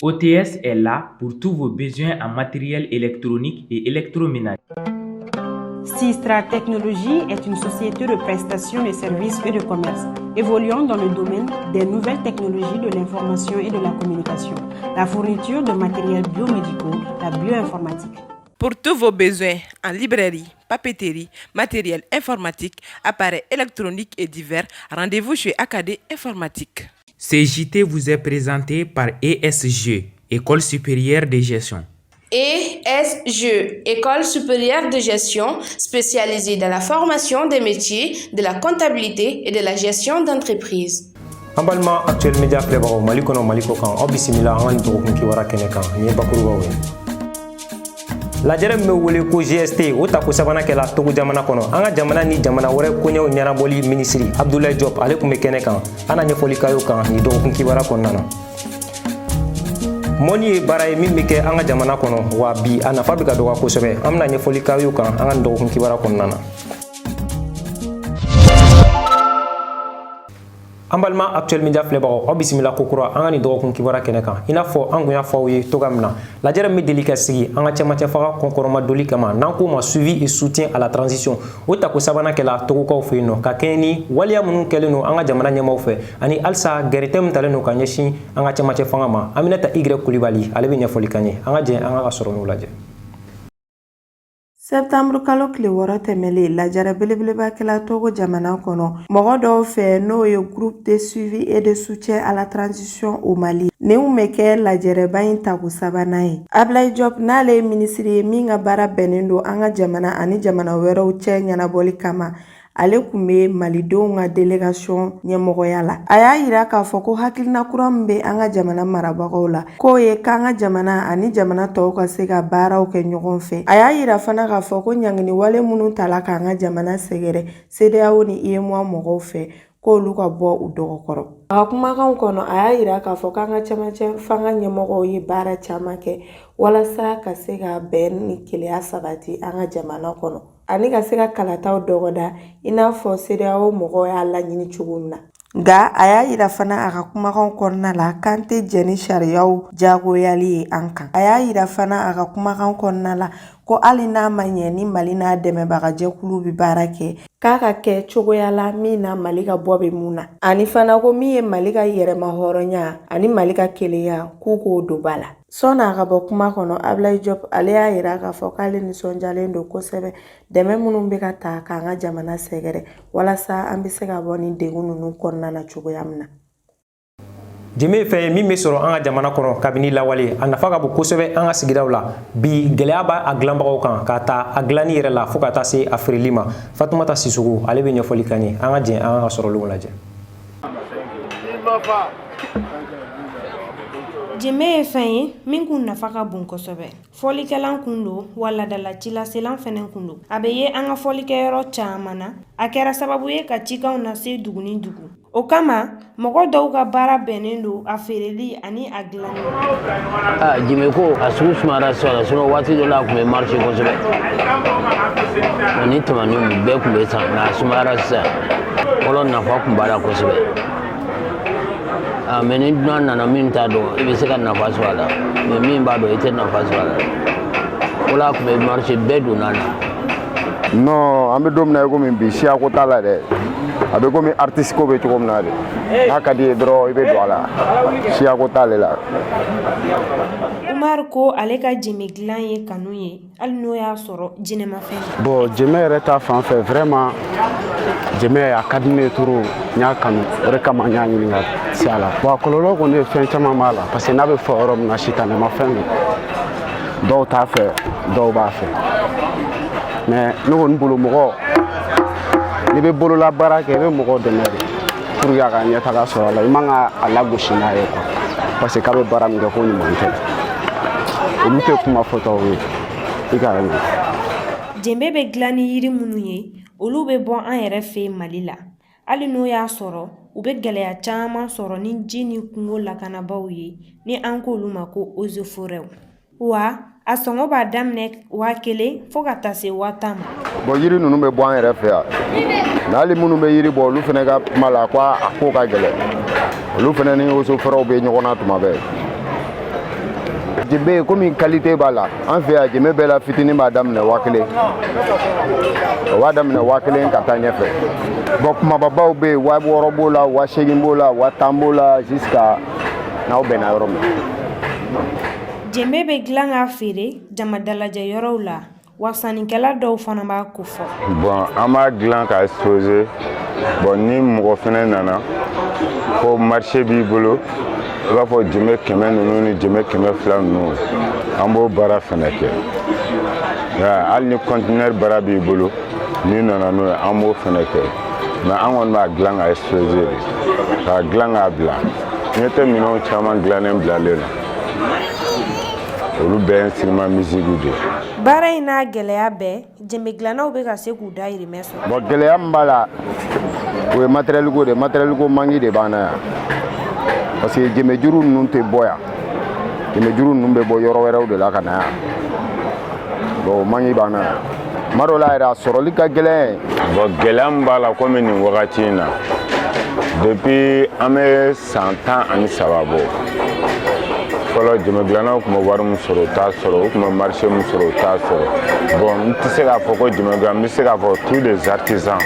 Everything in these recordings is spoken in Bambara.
OTS est là pour tous vos besoins en matériel électronique et électroménager. Sistra Technologies est une société de prestation de services et de commerce, évoluant dans le domaine des nouvelles technologies de l'information et de la communication, la fourniture de matériels biomédicaux, la bioinformatique. Pour tous vos besoins en librairie, papeterie, matériel informatique, appareils électroniques et divers, rendez-vous chez AKD Informatique. CJT vous est présenté par ESG, École supérieure de gestion. ESG, École supérieure de gestion, spécialisée dans la formation des métiers de la comptabilité et de la gestion d'entreprise. Ambalma actuel média plebaro malikono maliko kan obisimila an to kunki wara kene kan ni bakuru gawe la jere me wole ko GST o ta ko sabana kala to jamana kono anga jamana ni jamana wore ko nyaw nyana boli ministry Abdoulaye Diop ale ko me kene kan ana nyefoli kayo kan ni do kunki wara konnana moni baray min mike anga jamana kono wa bi ana fabrika do ko sobe amna nyefoli kayo kan anga do kunki wara konnana Ambalma actuel media flebaro obisimila kokura angani do kun kibara keneka ina fo angunya fawye togamna la jere me delicasi anga chamacha fara konkoroma doli kama nanko ma suivi et soutien à la transition ota ko sabana kala to ko feno ka keni waliya munun keleno anga jamana nyama fe ani alsa geritem taleno kanyeshi anga chamacha fanga ma aminata igre kulibali alebe nya folikanye anga je anga asoro no laje Septembre kalo kile wɔɔrɔ tɛmɛlen lajara belebeleba kɛla Togo jamana kɔnɔ mɔgɔ dɔw fɛ n'o ye groupe de suivi et de soutien à la transition au Mali nin bɛ kɛ lajɛrɛba in tako sabanan ye Ablaye Diop n'ale ye minisiri ye min ka baara bɛnnen don an ka jamana ani jamana wɛrɛw cɛ ɲɛnabɔli kama ale kun bɛ malidenw ka délégation ɲɛmɔgɔya la a y'a yira k'a fɔ ko hakilina kura min bɛ an ka jamana marabagaw la k'o ye k'an ka jamana ani jamana tɔw ka se ka baaraw kɛ ɲɔgɔn fɛ a y'a yira fana k'a fɔ ko ɲangini wale minnu tala k'an ka jamana sɛgɛrɛ CEDEAO ni UEMOA mɔgɔw fɛ k'olu ka bɔ u dɔgɔkɔrɔ a ka kumakanw kɔnɔ a y'a yira k'a fɔ k'an ka cɛmancɛ fanga ɲɛmɔgɔw ye baara caman kɛ walasa ka se ka bɛn ni keleya sabati an ka jamana kɔnɔ ani ka se ka kalataw dɔgɔda i n'a fɔ CEDEAO mɔgɔw y'a laɲini cogo min na nka a y'a yira fana a ka kumakanw kɔnɔna la k'an tɛ jɛn ni sariyaw diyagoyali ye an kan a y'a yira fana a ka kumakan kɔnɔna la ko hali n'a ma ɲɛ ni Mali n'a dɛmɛbagajɛkulu bɛ baara kɛ k'a ka kɛ cogoya la min na Mali ka bɔ bɛ mun na ani fana ko min ye Mali ka yɛrɛma hɔrɔnya ani Mali ka keleya k'u k'o don ba la sɔnni a ka bɔ kuma kɔnɔ Ablaye Diop ale y'a yira k'a fɔ k'ale nisɔndiyalen don kosɛbɛ dɛmɛ minnu bɛ ka ta k'an ka jamana sɛgɛrɛ walasa an bɛ se ka bɔ ni degun ninnu kɔnɔna na cogoya min na Jeme fɛ min bɛ sɔrɔ an ka jamana kɔnɔ kabini lawale a nafa ka bon kosɛbɛ an ka sigidaw la bi gɛlɛya b'a a dilanbagaw kan ka taa a dilanni yɛrɛ la fo ka taa se a feereli ma Fatumata Sissogo ale bɛ ɲɛfɔli kan ye an ka jɛn an ka sɔrɔlenw lajɛ Jeme ye fɛn ye min kun nafa ka bon kosɛbɛ fɔlikɛlan kun don wa ladalacilaselan fɛnɛ kun don a bɛ ye an ka fɔlikɛyɔrɔ caman na a kɛra sababu ye ka cikanw lase dugu ni dugu o kama mɔgɔ dɔw ka baara bɛnnen don a feereli ani a dilanni Jeme ko a sugu sumayara sisan sinon waati dɔ la a kun bɛ marché kosɛbɛ ni tɛmɛnen bɛɛ kun bɛ san nka a sumayara sisan fɔlɔ nafa kun b'a la kosɛbɛ mais ni dunan nana min t'a dɔn i bɛ se ka nafa sɔrɔ a la mais min b'a dɔn i tɛ nafa sɔrɔ a la o la a kun bɛ marché bɛɛ donna a la non an bɛ don min na i komi bi siya ko t'a la dɛ a bɛ komi artiste ko bɛ cogo min na de n'a ka di ye dɔrɔn i bɛ don a la siya ko t'ale la Umar ko ale ka Jeme dilan ye kanu ye hali n'o y'a sɔrɔ jinɛmafɛn bon Jeme yɛrɛ ta fan fɛ vraiment Jeme a ka di ne ye trop n y'a kanu o de kama n y'a ɲini ka se a la bon a kɔlɔlɔ kɔni ye fɛn caman b'a la parce que n'a bɛ fɔ yɔrɔ min na sitanɛmafɛn don dɔw t'a fɛ dɔw b'a fɛ mais ne kɔni bolo mɔgɔ n'i bɛ bolola baara kɛ i bɛ mɔgɔ dɛmɛ de pour que a ka ɲɛtaga sɔrɔ a la i man ka a lagosi n'a ye quoi parce que k'a bɛ baara min kɛ ko ɲuman tɛ olu tɛ kuma fɔtaw ye i ka ye Jeme bɛ dilan ni yiri minnu ye olu bɛ bɔ an yɛrɛ fɛ Mali la hali n'o y'a sɔrɔ u bɛ gɛlɛya caman sɔrɔ ni ji ni kungo lakanabaw ye ni an k'olu ma ko eaux et forêts wa a sɔngɔ b'a daminɛ 1000 fo ka taa se 10,000 ma bon yiri ninnu bɛ bɔ an yɛrɛ fɛ yan mais hali minnu bɛ yiri bɔ olu fana ka kuma la ko a ko ka gɛlɛn olu fana ni eaux et forêts bɛ ɲɔgɔn na tuma bɛɛ jembe comme une qualité bala en fait jembe bela fitini madame na wakile wadam na wakile kata nyefe bon kuma babaw be wa worobola wa shegimbola wa tambola jusqu'à na obena yorom jembe be gilan a feere jamadalaja yɔrɔw la wa sannikɛla dɔw fana b'a ko fɔ bon an b'a gilan ka exposer bon ni mɔgɔ fɛnɛ nana ko marché b'i bolo I b'a fɔ jɛmɛ 100 ninnu ni jɛmɛ 200 ninnu an b'o baara fɛnɛ kɛ hali ni conteneur baara b'i bolo ni nana n'o ye an b'o fɛnɛ kɛ mais an kɔni b'a gilan ka exposer k'a gilan k'a bila n tɛ minɛnw caman gilannen bilalen na olu bɛɛ instrument musique de baara in n'a gɛlɛya bɛɛ jɛmɛ gilannaw bɛ ka se k'u dahirimɛ sɔrɔ bon gɛlɛya min b'a la o ye matériel ko de matériel ko manque de b'an na yan parce que jɛmɛ juru ninnu tɛ bɔ yan jɛmɛ juru ninnu bɛ bɔ yɔrɔ wɛrɛw de la ka na yan bon manque b'an na yan tuma dɔw la yɛrɛ a sɔrɔli ka gɛlɛn bon gɛlɛya min b'a la komi nin wagati in na depuis an bɛ san 13 bɔ fɔlɔ jɛmɛ gilannaw tun bɛ wari min sɔrɔ u t'a sɔrɔ u tun bɛ marché min sɔrɔ u t'a sɔrɔ bon n tɛ se k'a fɔ ko jɛmɛ gilan n bɛ se k'a fɔ tous les artisans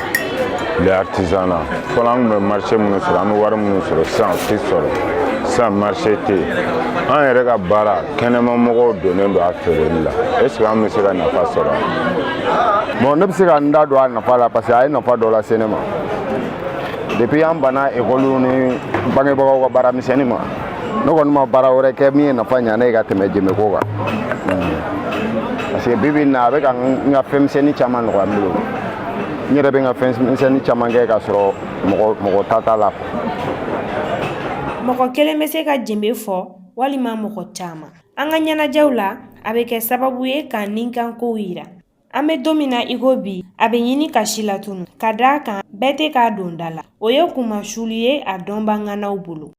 les artisanat fɔlɔ an tun bɛ marché minnu sɔrɔ an bɛ wari minnu sɔrɔ sisan o tɛ sɔrɔ sisan marché tɛ yen an yɛrɛ ka baara kɛnɛmamɔgɔw donnen don a feereli la est ce que an bɛ se ka nafa sɔrɔ bon ne bɛ se ka n da don a nafa la parce que a ye nafa dɔ lase ne ma depuis an banna école ni bangebagaw ka baara misɛnnin ma ne kɔni ma baara wɛrɛ kɛ min ye nafa ɲa ne ye ka tɛmɛ jɛmɛko kan parce que bi bi in na a bɛ ka n ka fɛn misɛnnin caman nɔgɔya n bolo n yɛrɛ bɛ n ka fɛn misɛnnin caman kɛ k'a sɔrɔ mɔgɔ ta t'a la mɔgɔ kelen bɛ se ka jɛmɛ fɔ walima mɔgɔ caman an ka ɲɛnajɛw la a bɛ kɛ sababu ye ka ninkankow yira an bɛ don min na i ko bi a bɛ ɲini ka si latunu ka d'a kan bɛɛ tɛ k'a don da la o ye kumasuli ye a dɔnbaganaw bolo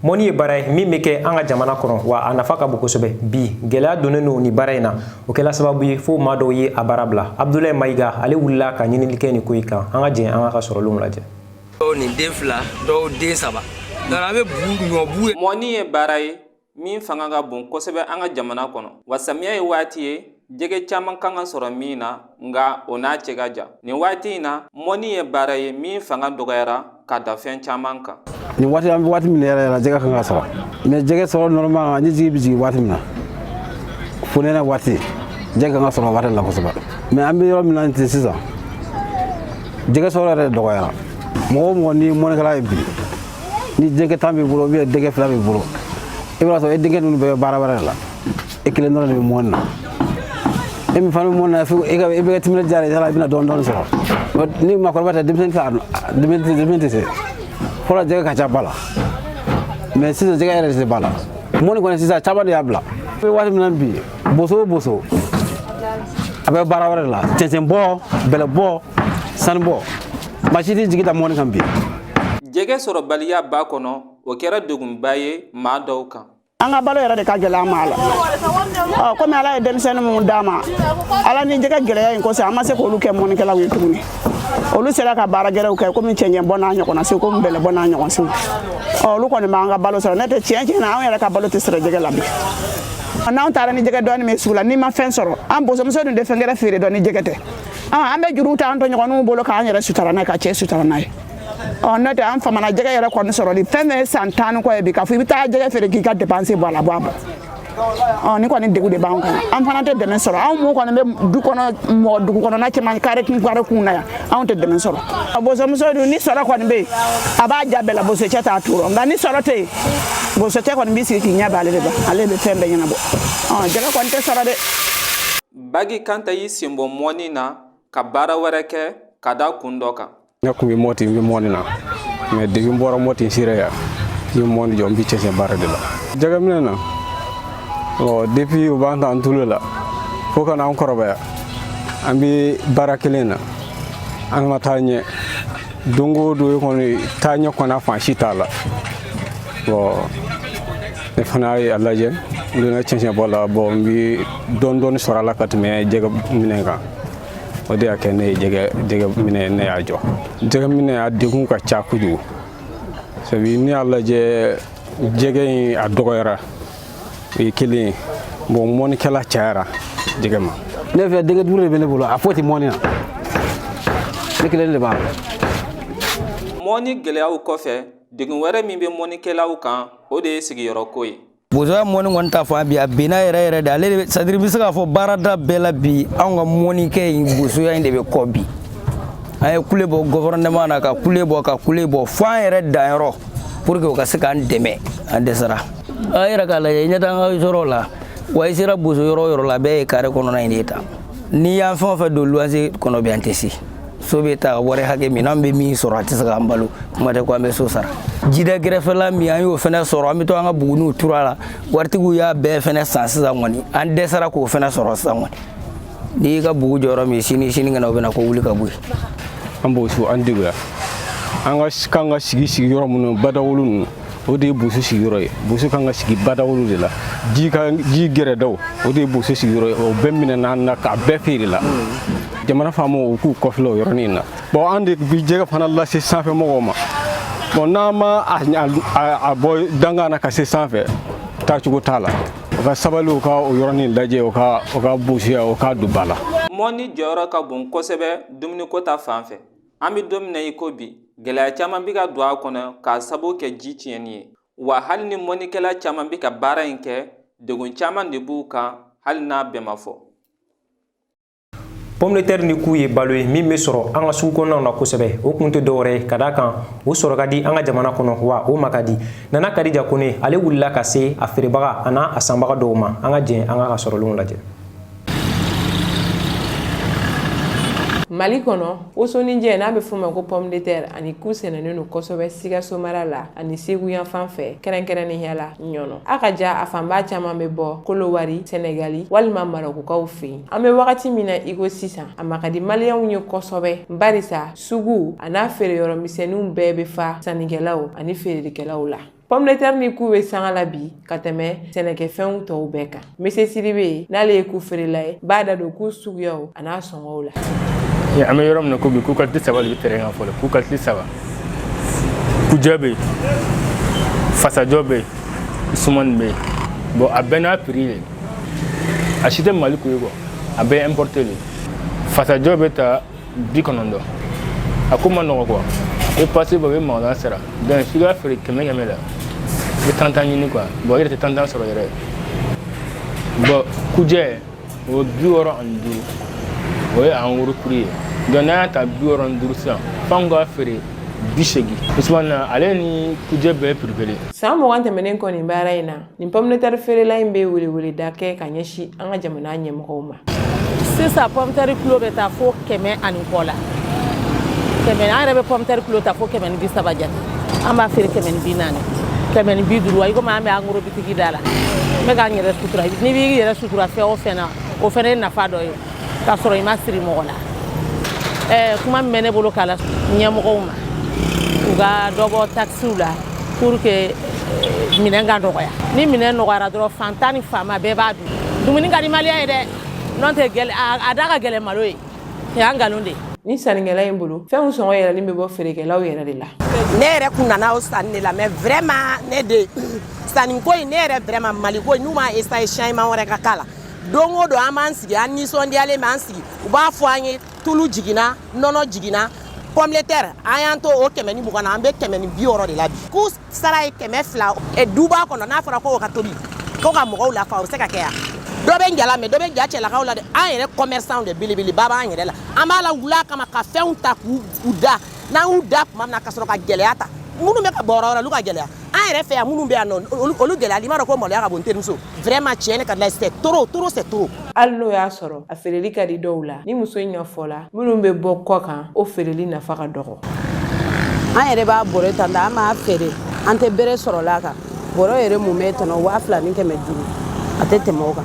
mɔni ye baara ye min bɛ kɛ an ka jamana kɔnɔ wa a nafa ka bon kosɛbɛ bi gɛlɛya donnen don nin baara in na o kɛla sababu ye fo maa dɔw ye a baara bila Abdulaye Mayiga ale wulila ka ɲinili kɛ nin ko in kan an ka jɛn an ka sɔrɔlenw lajɛ dɔw nin den 2 dɔw den 3 donc a bɛ ɲɔbu ye mɔni ye baara ye min fanga ka bon kosɛbɛ an ka jamana kɔnɔ wa samiya ye waati ye jɛgɛ caman kan ka sɔrɔ min na nka o n'a cɛ ka jan nin waati in na mɔni ye baara ye min fanga dɔgɔyara ka da fɛn caman kan ni waati an bɛ waati min yɛrɛ la jɛgɛ kan ka sɔrɔ mais jɛgɛ sɔrɔ normal ni jigi bɛ jigin waati min na fonɛnɛ waati jɛgɛ kan ka sɔrɔ waati la kosɛbɛ mais an bɛ yɔrɔ min na ten sisan jɛgɛ sɔrɔ yɛrɛ dɔgɔyara mɔgɔ o mɔgɔ ni mɔnikɛla ye bi ni jɛgɛ tan b'i bolo ou bien jɛgɛ 2 b'i bolo i b'a sɔrɔ e denkɛ ninnu bɛɛ bɛ baara wɛrɛ de la e kelen dɔrɔn de bɛ mɔni na e min fana bɛ mɔni na e bɛ kɛ timinadiya de ye i bɛna dɔɔnin dɔɔnin sɔrɔ ni maakɔrɔba tɛ denmisɛnnin tɛ se fɔlɔ jɛgɛ ka ca ba la mais sisan jɛgɛ yɛrɛ tɛ ba la mɔni kɔni sisan caman de y'a bila e waati min na bi boso o boso a bɛ baara wɛrɛ de la cɛncɛn bɔ bɛlɛ bɔ sanu bɔ maa si tɛ jigi da mɔni kan bi jɛgɛ sɔrɔbaliya b'a kɔnɔ o kɛra degunba ye maa dɔw kan an ka balo yɛrɛ de ka gɛlɛ an ma la komi ala ye denmisɛnnin minnu d'a ma ala ni jɛgɛ gɛlɛya in kosɔn an ma se k'olu kɛ mɔnikɛlaw ye tuguni olu sera ka baara gɛrɛw kɛ komi cɛncɛn bɔ n'a ɲɔgɔnna se komi bɛlɛ bɔ n'a ɲɔgɔn se olu kɔni b'an ka balo sɔrɔ ne tɛ tiɲɛ na an yɛrɛ ka balo tɛ sɔrɔ jɛgɛ la bi n'anw taara ni jɛgɛ dɔɔni min sugu la n'i ma fɛn sɔrɔ an bosomuso dun tɛ fɛn gɛrɛ feere dɔn ni jɛgɛ tɛ an bɛ juru ta an tɔɲɔgɔnninw bolo k'an yɛrɛ sutura n'a ye ka cɛ sutura n'a ye n'o tɛ an famana jɛgɛ yɛrɛ kɔni sɔrɔli fɛn fɛn ye san 10 kɔ ye bi k'a fɔ i bɛ taa jɛgɛ feere k'i ka dépense bɔ a la bɔ a bɔ ni kɔni degun de b'an kan an fana tɛ dɛmɛ sɔrɔ anw mun kɔni bɛ du kɔnɔ mɔgɔ dugu kɔnɔna cɛman kare kun na yan anw tɛ dɛmɛ sɔrɔ bosomuso dun ni sɔrɔ kɔni bɛ yen a b'a ja bɛɛ la bosocɛ t'a tuuru nka ni sɔrɔ tɛ yen bosocɛ kɔni b'i sigi k'i ɲɛ bɛ ale de kan ale bɛ fɛn bɛɛ ɲɛnabɔ jɛgɛ kɔni tɛ sɔrɔ dɛ Bagi Kanta y'i sen bɔ mɔni na ka baara wɛrɛ kɛ ka da kun dɔ kan ne kun bɛ mɔti n bɛ mɔni na mais depuis n bɔra mɔti sira yan n ye mɔni jɔ n bɛ cɛsɛn baara de la jɛgɛ minɛ na depuis u b'an ta an tulo la fo ka na an kɔrɔbaya an bɛ baara kelen na an ka taa ɲɛ don o don kɔni taa ɲɛ kɔni fan si t'a la ne fana ye a lajɛ n donna cɛnsɛn bɔ la n bɛ dɔɔnin dɔɔnin sɔrɔ a la ka tɛmɛ jɛgɛ minɛ kan o de y'a kɛ ne ye jɛgɛ minɛ ne y'a jɔ jɛgɛ minɛ a degun ka ca kojugu sabu ne y'a lajɛ jɛgɛ in a dɔgɔyara e kelen bon moni kala chara digama ne fe dege dure bele bolo a foti moni na ne kelen le ba moni gɛlɛyaw kɔfɛ degun wɛrɛ min bɛ mɔnikɛlaw kan o de ye sigiyɔrɔ ko ye. bozoya mɔni kɔni ta fɔ a bi a benna yɛrɛ de ale de sadiri bɛ se k'a fɔ baarada bɛɛ la bi anw ka mɔnikɛ in bozoya in de bɛ kɔ bi an ye kule bɔ gouvernement na ka kule bɔ fo an yɛrɛ danyɔrɔ pour que o ka se k'an dɛmɛ an dɛsɛra a yɛrɛ k'a lajɛ ɲɛ t'an ka yɔrɔ la wa i sera bozo yɔrɔ la bɛɛ ye carré kɔnɔna in de ta n'i y'an fɛn o fɛn don luwanse kɔnɔ bi an tɛ se so bɛ taa wari hakɛ min n'an bɛ min sɔrɔ a tɛ se k'an balo kuma tɛ ko an bɛ so sara jida gɛrɛfɛla min an y'o fɛnɛ sɔrɔ an bɛ to an ka buguniw tura la waritigiw y'a bɛɛ fɛnɛ san sisan kɔni an dɛsɛra k'o fɛnɛ sɔrɔ sisan kɔni n'i y'i ka bugu jɔyɔrɔ min sini kana u bɛna ko wuli ka bɔ yen an b'o so an deguya an ka sigi yɔrɔ minnu badawulu ninnu o de ye boso sigiyɔrɔ ye boso kan ka sigi badawulu de la ji gɛrɛdaw o de ye boso sigiyɔrɔ ye o bɛɛ minɛna na k'a bɛɛ feere la jamana faamaw u k'u kɔfilɛ o yɔrɔnin na bon an de bi jɛgɛ fana lase sanfɛ mɔgɔw ma bon n'an ma a bɔ dangan na ka se sanfɛ taacogo t'a la o ka sabali o ka o yɔrɔnin lajɛ o ka bosoya o ka don ba la. mɔni jɔyɔrɔ ka bon kosɛbɛ dumuniko ta fan fɛ an bɛ don min na i ko bi gɛlɛya caman bɛ ka don a kɔnɔ k'a sababu kɛ ji tiɲɛni ye wa hali ni mɔnikɛla caman bɛ ka baara in kɛ degun caman de b'u kan hali n'a bɛɛ ma fɔ. pomme de terre ni k'u ye balo ye min bɛ sɔrɔ an ka sugu kɔnɔnaw na kosɛbɛ o kun tɛ dɔwɛrɛ ye ka d'a kan o sɔrɔ ka di an ka jamana kɔnɔ wa o ma ka di Nana Kadija Kone ale wulila ka se a feerebaga a n'a a sanbaga dɔw ma an ka jɛn an ka sɔrɔlenw lajɛ. Mali kɔnɔ wosoninjɛ n'a bɛ f'o ma ko pomme de terre ani ku sɛnɛnen don kosɛbɛ Sikaso mara la ani Segu yanfan fɛ kɛrɛnkɛrɛnnenya la ɲɔnɔ a ka ja a fanba caman bɛ bɔ Kolowari Senegali walima Marokukaw fɛ yen an bɛ wagati min na i ko sisan a ma ka di maliyɛnw ye kosɛbɛ barisa sugu a n'a feereyɔrɔ misɛnninw bɛɛ bɛ fa sannikɛlaw ani feerelikɛlaw la. Pomme de terre ni ku bɛ sanga la bi ka tɛmɛ sɛnɛkɛfɛnw tɔw bɛɛ kan. Mese Sidibe n'ale ye ku feerela ye b'a da don ku suguyaw a n'a sɔngɔw la. an bɛ yɔrɔ min na ko bi ku kalite saba de bɛ terrain kan fɔlɔ ku kalite saba kujɛ bɛ yen fasajɔ bɛ yen sumani bɛ yen bon a bɛɛ n'a prix de a si tɛ Mali ku ye quoi a bɛɛ importé de fasajɔ bɛ ta 90 a ko ma nɔgɔ quoi e passé bɔ i bɛ magasin sara donc f'i ka feere 100 la i bɛ tantan ɲini quoi bon i yɛrɛ tɛ tantan sɔrɔ yɛrɛ bon kujɛ o 65 o ye an woro prix ye donc n'a y'a ta 65 sisan f'anw ka feere 80 Usman ale ni kujɛ bɛɛ prix kelen. San 20 tɛmɛnen kɔ nin baara in na nin pomme de terre feerela in bɛ weleweleda kɛ ka ɲɛsin an ka jamana ɲɛmɔgɔw ma. Sisan pomme de terre kilo bɛ taa fo 100 ani kɔ la 100 an yɛrɛ bɛ pomme de terre kilo ta fo 130 jate an b'a feere 140 150 wa i komi an bɛ angoro bitigi da la n bɛ k'an yɛrɛ sutura n'i b'i yɛrɛ sutura fɛn o fɛn na o fɛnɛ ye nafa dɔ ye k'a sɔrɔ i ma siri mɔgɔ la kuma min bɛ ne bolo k'a la ɲɛmɔgɔw ma u ka dɔ bɔ taxiw la pour que minɛn ka nɔgɔya ni minɛn nɔgɔyara dɔrɔn fantan ni faama bɛɛ b'a dun dumuni ka di maliyɛn ye dɛ n'o tɛ a da ka gɛlɛn malo ye o y'an nkalon de ye. Ni sannikɛla in bolo fɛnw sɔngɔ yɛlɛlen bɛ bɔ feerekɛlaw yɛrɛ de la. Ne yɛrɛ kun nana o sanni de la mais vraiment ne de sanniko in ne yɛrɛ vraiment maliko n'u ma essayer changement wɛrɛ ka k'a la don o don an b'an sigi an nisɔndiyalen b'an sigi u b'a fɔ an ye tulu jiginna nɔnɔ jiginna pomme de terre an y'an to o 120 na an bɛ 160 de la bi ku sara ye 200 duba kɔnɔ n'a fɔra ko o ka tobi ko ka mɔgɔw lafa o bɛ se ka kɛ yan dɔ bɛ njala mɛ dɔ bɛ ja cɛlakaw la dɛ an yɛrɛ commerçant de belebeleba b'an yɛrɛ la an b'a la wula kama ka fɛnw ta k'u da n'an y'u da tuma min na ka sɔrɔ ka gɛlɛya ta minnu bɛ ka bɔ yɔrɔ la olu ka gɛlɛya an yɛrɛ fɛ yan minnu bɛ yan nɔ olu gɛlɛya i m'a dɔn ko maloya ka bon n terimuso vraiment tiɲɛ ne ka di c'est trop c'est trop. Hali n'o y'a sɔrɔ a feereli ka di dɔw la ni muso in ɲɛfɔla minnu bɛ bɔ kɔ kan o feereli nafa ka dɔgɔ. An yɛrɛ b'a bɔrɛ ta an b'a feere an tɛ bere sɔrɔla a kan bɔrɛ yɛrɛ mun bɛ tɔnɔ 2000 ni 500 a tɛ tɛmɛ o kan.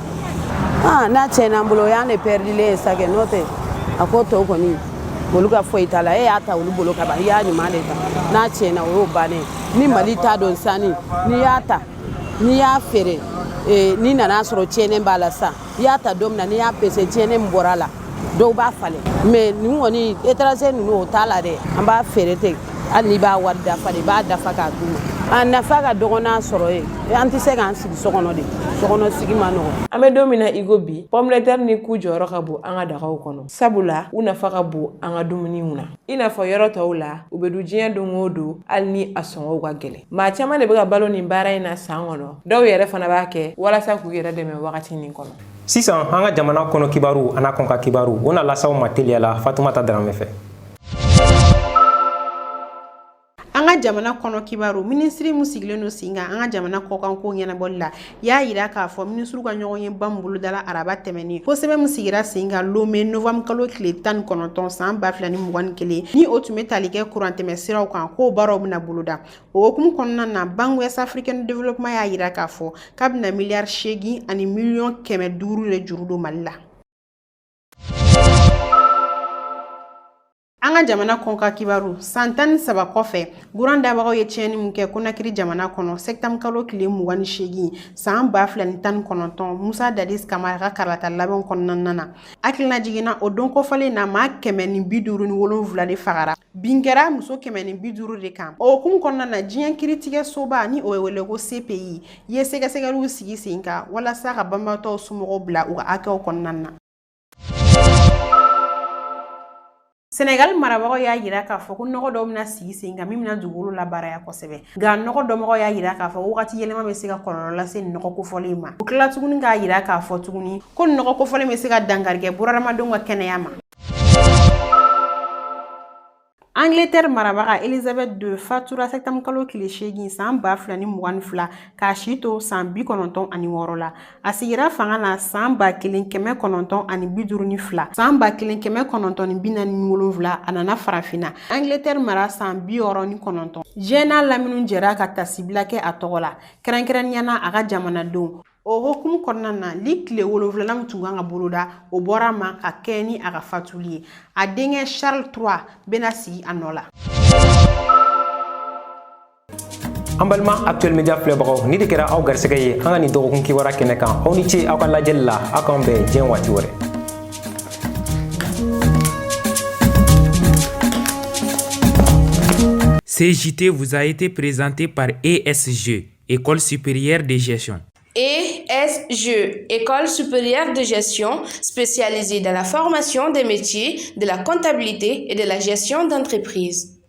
N'a tiɲɛna an bolo o y'an de perdilen ye sa kɛ n'o tɛ a ko tɔw kɔni olu ka foyi t'a la e y'a ta olu bolo ka ban i y'a ɲuman de ta n'a tiɲɛna o y'o bannen ni Mali t'a dɔn sanni n'i y'a ta n'i y'a feere n'i nana sɔrɔ tiɲɛnen b'a la sa i y'a ta don min na n'i y'a pese tiɲɛnen min bɔra a la dɔw b'a falen mais nin kɔni étranger ninnu o t'a la dɛ an b'a feere ten hali n'i b'a wari dafa de i b'a dafa k'a d'u ma a nafa ka dɔgɔ n'a sɔrɔ ye an tɛ se k'an sigi sokɔnɔ de sokɔnɔ sigi ma nɔgɔ. An bɛ don min na i ko bi pomme de terre ni ku jɔyɔrɔ ka bon an ka dagaw kɔnɔ sabula u nafa ka bon an ka dumuniw na i n'a fɔ yɔrɔ tɔw la u bɛ dun diɲɛ don o don hali ni a sɔngɔw ka gɛlɛn maa caman de bɛ ka balo nin baara in na san kɔnɔ dɔw yɛrɛ fana b'a kɛ walasa k'u yɛrɛ dɛmɛ wagati nin kɔnɔ. Sisan an ka jamana kɔnɔ kibaru ana kɔn ka kibaru o na lasaw ma teliya la Fatumata Darame fɛ. An ka jamana kɔnɔ kibaru ministri mun sigilen don sen kan an ka jamana kɔkanko ɲɛnabɔli la y'a yira k'a fɔ ministru ka ɲɔgɔn ye ba min bolodala araba tɛmɛnen ko sɛbɛn min sigira sen kan Lomé novembre kalo tile 19 san 2021 ni o tun bɛ tali kɛ kurantɛmɛ siraw kan k'o baaraw bɛna boloda o hukumu kɔnɔna na Banque Ouest Africaine de Développement y'a yira k'a fɔ k'a bɛna miliyari 8 ani miliyɔn 500 de juru don Mali la. An ka jamana kɔnka kibaru san 13 kɔfɛ guran dabagaw ye tiɲɛni mun kɛ Konakiri jamana kɔnɔ septembre kalo tile 28 san 2019 Musa Dadis Kamara ka karata labɛn kɔnɔna na hakilina jiginna o don kɔfalen na maa 157 de fagara bin kɛra muso 150 de kan o hukumu kɔnɔna na diɲɛ kiritigɛ soba ni o ye wele ko CPI ye sɛgɛsɛgɛliw sigi sen kan walasa ka banbaatɔw somɔgɔw bila u ka hakɛw kɔnɔna na. Senegal marabagaw y'a yira k'a fɔ ko nɔgɔ dɔw bɛna sigi sen kan min bɛna dugukolo labaaraya kosɛbɛ nka nɔgɔ dɔnbagaw y'a yira k'a fɔ wagati yɛlɛma bɛ se ka kɔlɔlɔ lase nɔgɔ kofɔlen ma u tila tuguni k'a yira k'a fɔ tuguni ko nɔgɔ kofɔlen bɛ se ka dangarikɛ bunadamadenw ka kɛnɛya ma. Angleterre marabaga Elizabeth II fatura septembre kalo tile 8 san 2022 k'a si to san 96 la a sigira fanga la san 1952 san 1947 a nana farafinna Angleterre mara san 69 Jena laminu jɛra ka tasibila kɛ a tɔgɔ la kɛrɛnkɛrɛnniyana a ka jamanadenw o hukumu kɔnɔna na li tile 7 min tun kan ka boloda o bɔra ma ka kɛ ni a ka fatuli ye a denkɛ Charles III bɛna sigi a nɔ la. An balima Actuel Media filɛbagaw ni de kɛra aw garisɛgɛ ye an ka nin dɔgɔkun kibaruya kɛnɛ kan aw ni ce aw ka lajɛli la aw k'an bɛn diɲɛ waati wɛrɛ. Ce JT vous a été présenté par ESG, École supérieure de gestion. ESG, École supérieure de gestion, spécialisée dans la formation des métiers de la comptabilité et de la gestion d'entreprise.